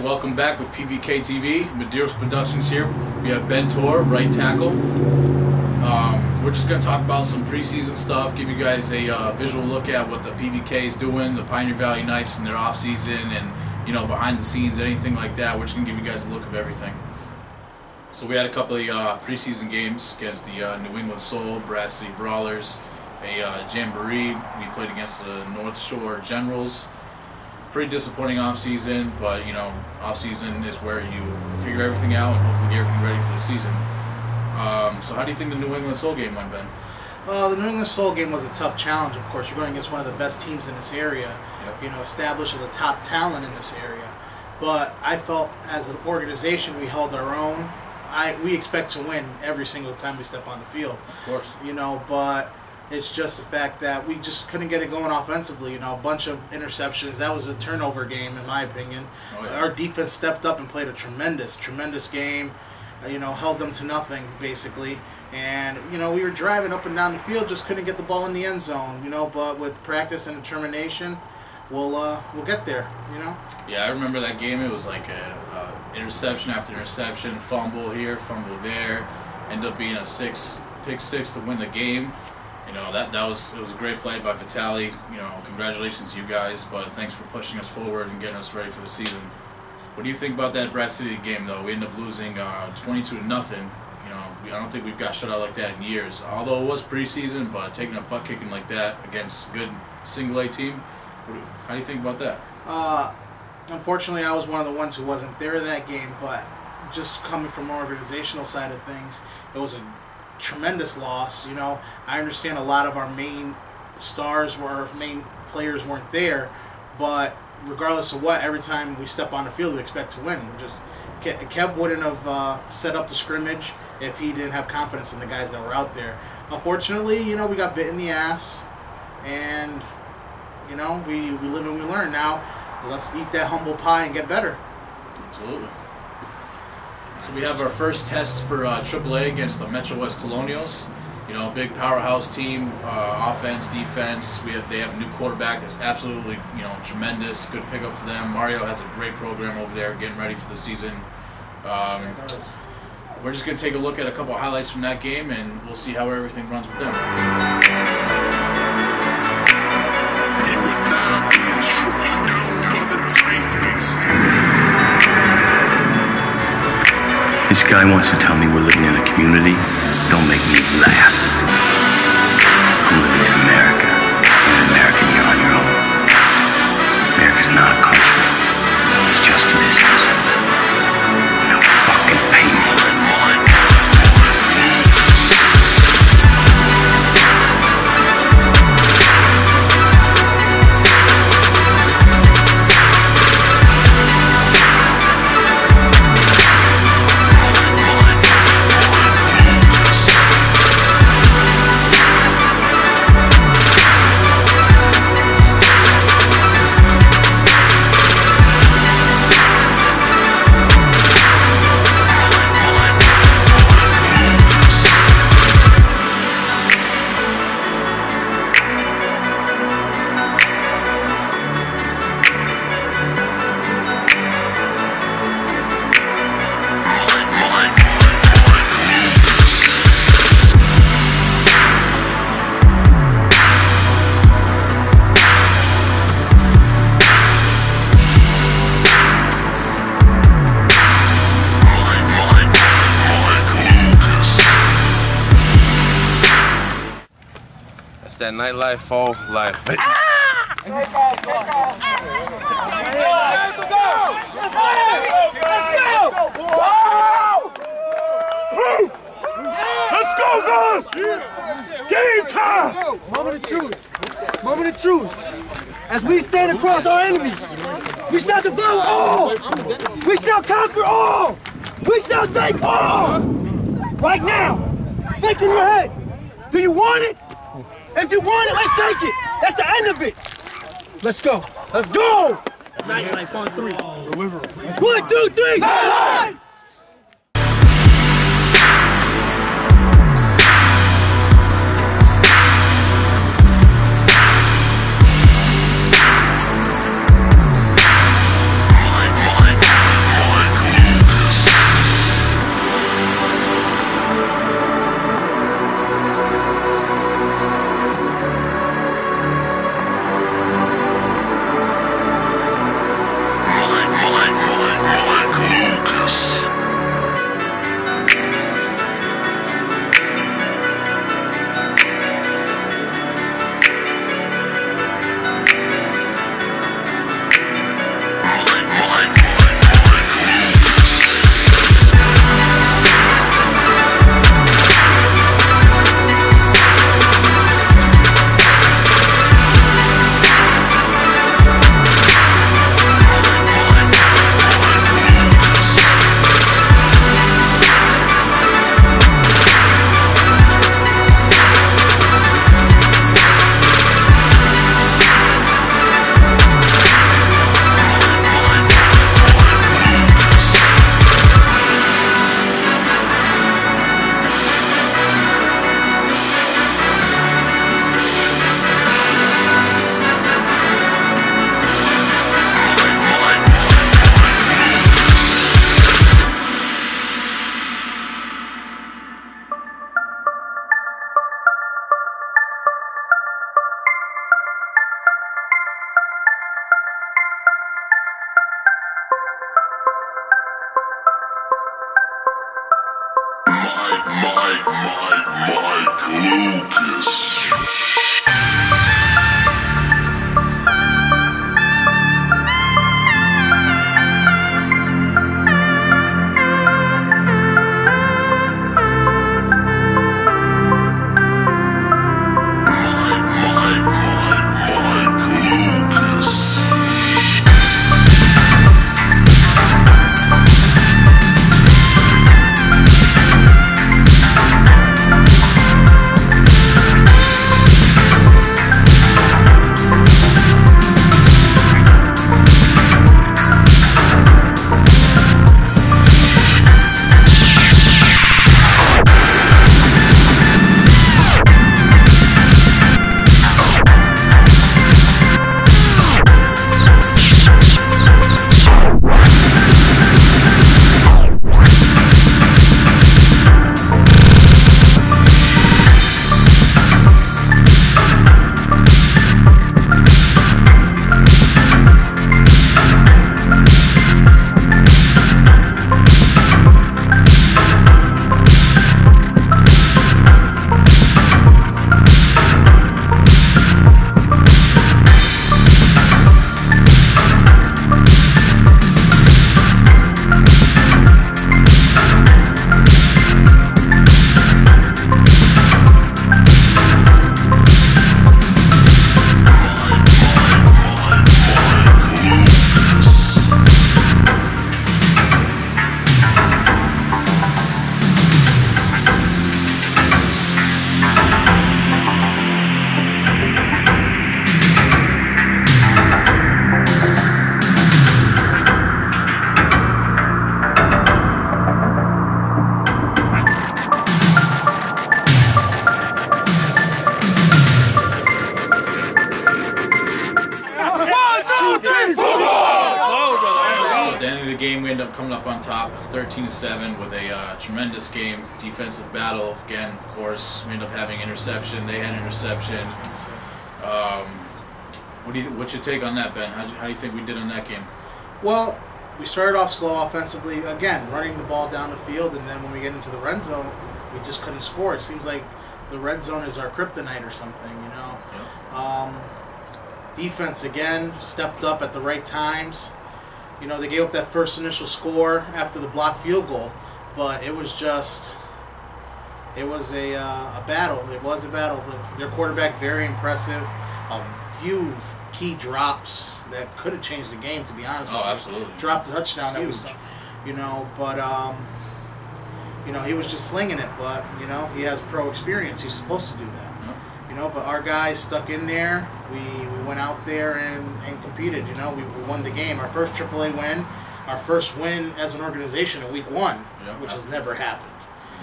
Welcome back with PVK TV, Medeiros Productions here. We have Ben Tor, right tackle. We're just going to talk about some preseason stuff, give you guys a visual look at what the PVK is doing, the Pioneer Valley Knights in their off season, and behind the scenes, anything like that. We're just going to give you guys a look of everything. So we had a couple of preseason games against the New England Soul, Brad City Brawlers, a jamboree. We played against the North Shore Generals. Pretty disappointing off-season, but off-season is where you figure everything out and hopefully get everything ready for the season. So how do you think the New England Soul game went, Ben? Well, the New England Soul game was a tough challenge, of course. You're going against one of the best teams in this area, established as the top talent in this area. But I felt as an organization we held our own. We expect to win every single time we step on the field. Of course. But it's just the fact that we just couldn't get it going offensively. A bunch of interceptions. That was a turnover game, in my opinion. Oh, yeah. Our defense stepped up and played a tremendous game. Held them to nothing, basically. And, we were driving up and down the field, just couldn't get the ball in the end zone, but with practice and determination, we'll get there, Yeah, I remember that game. It was like interception after interception, fumble here, fumble there. Ended up being a pick six to win the game. It was a great play by Vitali. Congratulations to you guys, but thanks for pushing us forward and getting us ready for the season. What do you think about that Brad City game, though? We ended up losing 22-0. I don't think we've got shut out like that in years. Although it was preseason, but taking a butt kicking like that against a good single A team, how do you think about that? Unfortunately, I was one of the ones who wasn't there that game, but just coming from an organizational side of things, it was a tremendous loss. I understand a lot of our main players weren't there, but regardless of what, every time we step on the field, we expect to win. Kev wouldn't have set up the scrimmage if he didn't have confidence in the guys that were out there. Unfortunately, we got bit in the ass, and we live and we learn. Now, let's eat that humble pie and get better. Absolutely. So we have our first test for AAA against the Metrowest Colonials. Big powerhouse team, offense, defense. They have a new quarterback that's absolutely tremendous. Good pickup for them. Mario has a great program over there, getting ready for the season. We're just going to take a look at a couple of highlights from that game, and we'll see how everything runs with them. You are now being struck down by the Titans. This guy wants to tell me we're living in a community. Don't make me laugh. I'm living in America. In America, you're on your own. America's not a country. It's just a business. Now fucking pay me. that nightlife, full life. Let's go, guys! Game time! Moment of truth. Moment of truth. As we stand across our enemies, we shall devour all! We shall conquer all! We shall take all! Right now, think in your head. Do you want it? If you want it, let's take it. That's the end of it. Let's go. Let's go! Nightlife on 3. 1, 2, 3! Nightlife! Mike Lucas. We end up coming up on top 13-7 with a tremendous game, defensive battle. Again, of course, we end up having interception. They had interception. What's your take on that, Ben? How do you think we did in that game? Well, we started off slow offensively, again, running the ball down the field, and then when we get into the red zone, we just couldn't score. It seems like the red zone is our kryptonite or something, you know. Defense again stepped up at the right times. You know, they gave up that first initial score after the blocked field goal, but it was just, it was a battle. It was a battle. Their quarterback, very impressive. A few key drops that could have changed the game, to be honest with you. Absolutely. Dropped the touchdown. That was, you know, but you know, he was just slinging it. But you know, he has pro experience. He's supposed to do that. You know, but our guys stuck in there. We went out there and competed. You know, we won the game. Our first AAA win, our first win as an organization in week 1, which has never happened.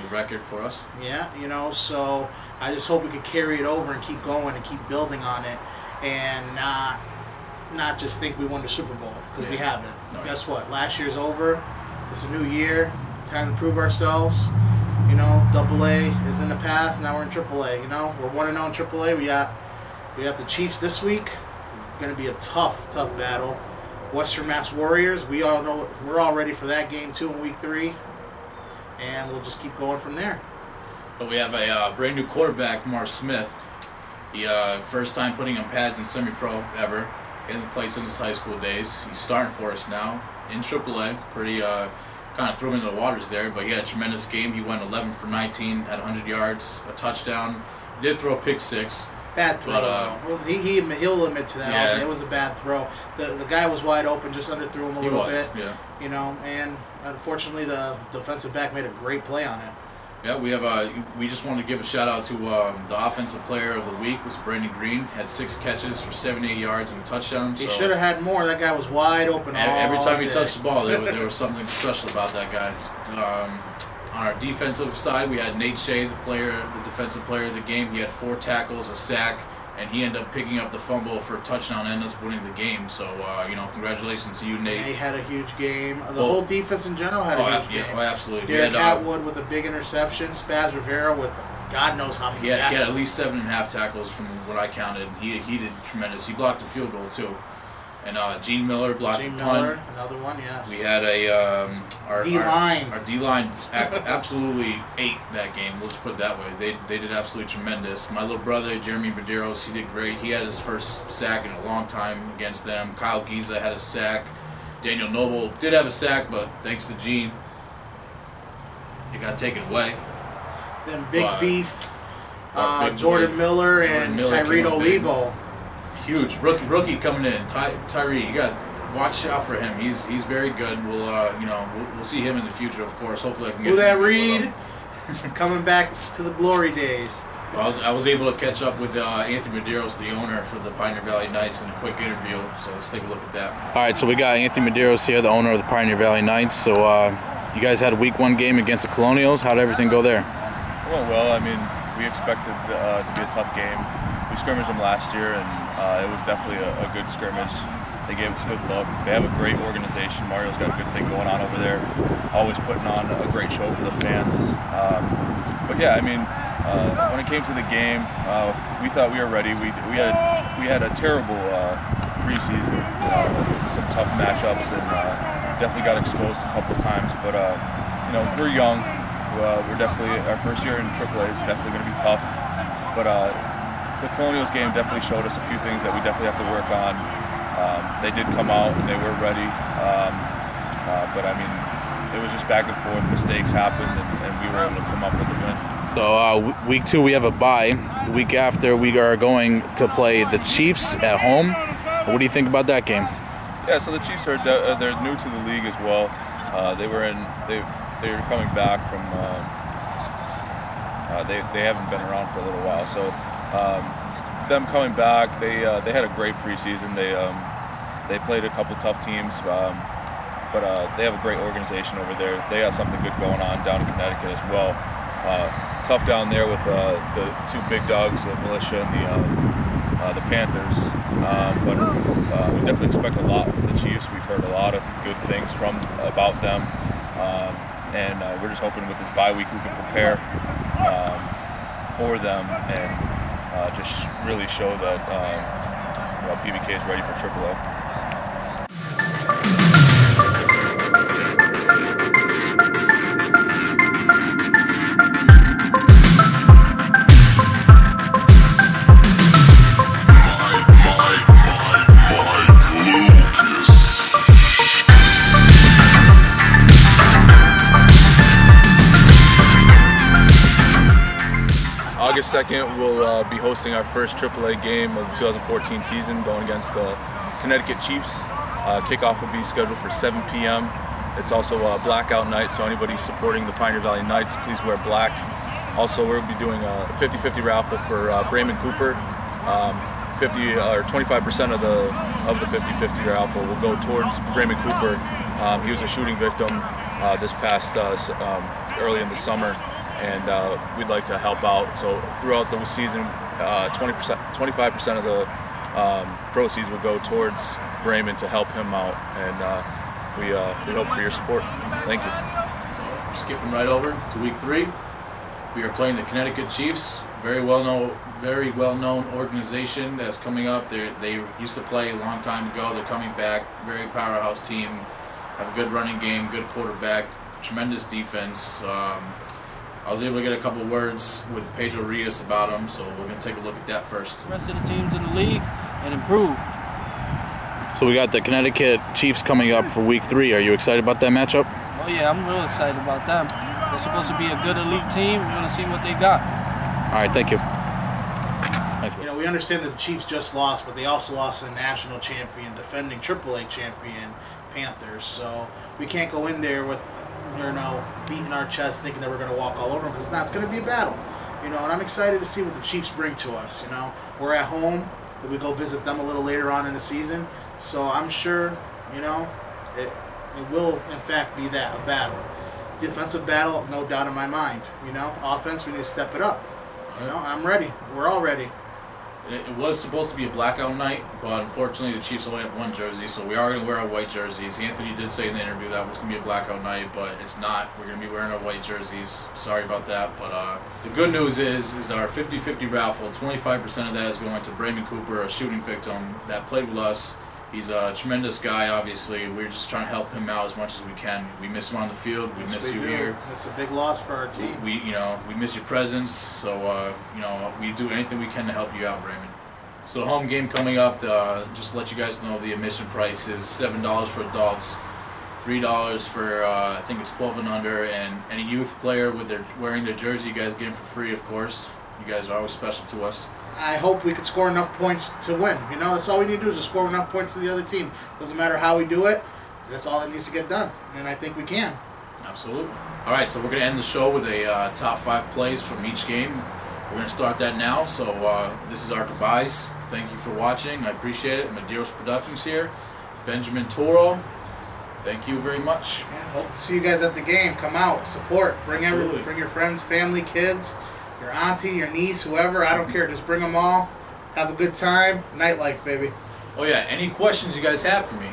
New record for us. Yeah, you know, so I just hope we could carry it over and keep going and keep building on it, and not just think we won the Super Bowl, because we haven't. No. Guess what? Last year's over. It's a new year. Time to prove ourselves. You know, AA is in the past. Now we're in AAA. You know, we're 1-0 in AAA. We have the Chiefs this week. Going to be a tough battle. Western Mass Warriors. We all know we're all ready for that game too in week 3, and we'll just keep going from there. But we have a brand new quarterback, Mark Smith. He first time putting on pads in semi-pro ever. He hasn't played since his high school days. He's starting for us now in AAA. Pretty kind of threw him into the waters there, but he had a tremendous game. He went 11 for 19, had 100 yards, a touchdown. He did throw a pick 6. Bad throw. But, he'll admit to that. Yeah. It was a bad throw. The guy was wide open, just underthrew him a little bit. Yeah. You know, and unfortunately the defensive back made a great play on it. Yeah, we just wanted to give a shout out to the offensive player of the week was Brandon Green. Had 6 catches for 78 yards and a touchdown. He should have had more. That guy was wide open every all time he day. touched the ball, there was something special about that guy. On our defensive side, we had Nate Shea, the defensive player of the game. He had 4 tackles, a sack, and he ended up picking up the fumble for a touchdown and us winning the game. So, you know, congratulations to you, Nate. Yeah, he had a huge game. The whole defense in general had a huge game. Oh, absolutely. Derek Atwood with a big interception. Spaz Rivera with God knows how many tackles. He had at least 7.5 tackles from what I counted. He did tremendous. He blocked a field goal, too. And Gene Miller blocked a punt. Another one, yes. We had our D-line. Our D-line absolutely ate that game. Let's put it that way. They did absolutely tremendous. My little brother, Jeremy Medeiros, he did great. He had his first sack in a long time against them. Kyle Giza had a sack. Daniel Noble did have a sack, but thanks to Gene, it got taken away. Then Big Beef, Jordan Miller, and Tyree Olivo. Huge rookie coming in, Tyree. You got watch out for him. He's very good. We'll see him in the future, of course. Hopefully, I can get. Who that Reed? Coming back to the glory days. Well, I was able to catch up with Anthony Medeiros, the owner for the Pioneer Valley Knights, in a quick interview. So let's take a look at that. All right, so we got Anthony Medeiros here, the owner of the Pioneer Valley Knights. So you guys had a week 1 game against the Colonials. How did everything go there? Well, I mean, we expected to be a tough game. We scrimmaged them last year, and it was definitely a good scrimmage. They gave us a good look. They have a great organization. Mario's got a good thing going on over there. Always putting on a great show for the fans. But yeah, I mean, when it came to the game, we thought we were ready. We had a terrible preseason, some tough matchups, and definitely got exposed a couple times. But we're young. We're definitely, our first year in AAA is definitely going to be tough. But the Colonials game definitely showed us a few things that we definitely have to work on. They did come out and they were ready, but I mean, it was just back and forth. Mistakes happened, and we were able to come up with the win. So week 2 we have a bye. The week after we are going to play the Chiefs at home. What do you think about that game? Yeah, so the Chiefs are they're new to the league as well. They were coming back from. They haven't been around for a little while, so. Them coming back, they had a great preseason. They played a couple tough teams, but they have a great organization over there. They got something good going on down in Connecticut as well. Tough down there with the 2 big dogs, the Militia and the Panthers. But we definitely expect a lot from the Chiefs. We've heard a lot of good things about them, and we're just hoping with this bye week we can prepare for them and. Just really show that PVK is ready for AAA. August 2nd, we'll be hosting our first AAA game of the 2014 season, going against the Connecticut Chiefs. Kickoff will be scheduled for 7 p.m. It's also a blackout night, so anybody supporting the Pioneer Valley Knights, please wear black. Also, we'll be doing a 50-50 raffle for Brayman Cooper. 25% of the 50-50 raffle will go towards Brayman Cooper. He was a shooting victim this past early in the summer, and we'd like to help out. So throughout the season, 25% of the proceeds will go towards Brayman to help him out, and we hope for your support. Thank you. So we're skipping right over to week 3. We are playing the Connecticut Chiefs, very well known organization that's coming up. They used to play a long time ago. They're coming back. Very powerhouse team. Have a good running game, good quarterback, tremendous defense. I was able to get a couple words with Pedro Rios about them, so we're going to take a look at that first. The rest of the teams in the league and improve. So we got the Connecticut Chiefs coming up for week 3. Are you excited about that matchup? Oh yeah, I'm real excited about them. They're supposed to be a good elite team. We're going to see what they got. All right, thank you. You know, we understand that the Chiefs just lost, but they also lost the national champion, defending AAA champion Panthers. So we can't go in there with, beating our chest, thinking that we're going to walk all over them, because it's going to be a battle. And I'm excited to see what the Chiefs bring to us. We're at home. We go visit them a little later on in the season. So I'm sure, it will in fact be a battle. Defensive battle, no doubt in my mind. Offense, we need to step it up. I'm ready. We're all ready. It was supposed to be a blackout night, but unfortunately the Chiefs only have one jersey, so we are going to wear our white jerseys. Anthony did say in the interview that it was going to be a blackout night, but it's not. We're going to be wearing our white jerseys. Sorry about that, but the good news is that our 50-50 raffle, 25% of that is going to Brayman Cooper, a shooting victim that played with us. He's a tremendous guy, obviously. We're just trying to help him out as much as we can. We miss him on the field. We miss you here. It's a big loss for our team. We miss your presence. So, we do anything we can to help you out, Brayman. So the home game coming up, just to let you guys know, the admission price is $7 for adults, $3 for, I think it's 12 and under, and any youth player wearing their jersey, you guys get them for free, of course. You guys are always special to us. I hope we could score enough points to win. That's all we need to do is just score enough points to the other team. Doesn't matter how we do it. That's all that needs to get done, and I think we can. Absolutely. All right, so we're going to end the show with a top 5 plays from each game. We're going to start that now. So this is our goodbyes. Thank you for watching. I appreciate it. Medeiros Productions here. Benjamin Toro. Thank you very much. Yeah, hope to see you guys at the game. Come out, support. Bring your friends, family, kids, your auntie, your niece, whoever. I don't care. Just bring them all. Have a good time. Nightlife, baby. Oh yeah. Any questions you guys have for me,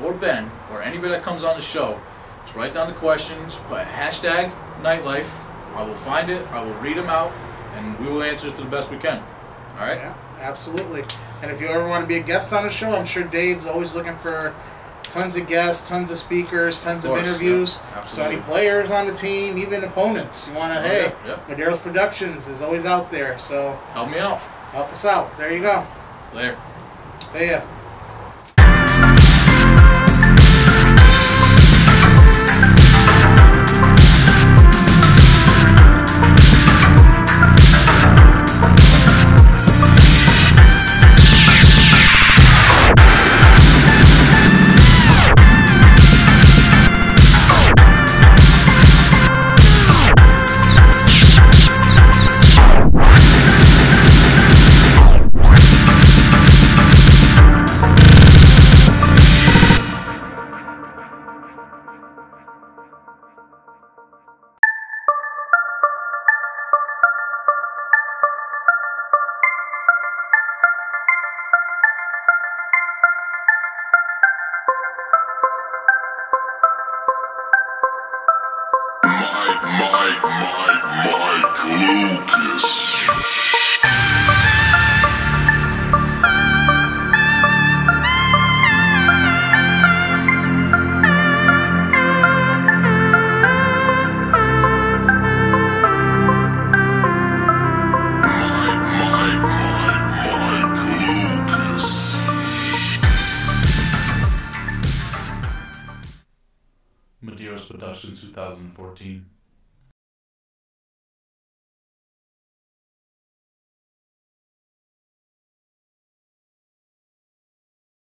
or Ben, or anybody that comes on the show, just write down the questions. Put hashtag Nightlife. I will find it. I will read them out, and we will answer it to the best we can. All right. Yeah, absolutely. And if you ever want to be a guest on the show, I'm sure Dave's always looking for tons of guests, tons of speakers, tons of interviews. Yep, so any players on the team, even opponents, you want to, Medeiros Productions is always out there. So help me out. Help us out. There you go. Later. See ya. Mike Lucas. Medeiros Productions 2014.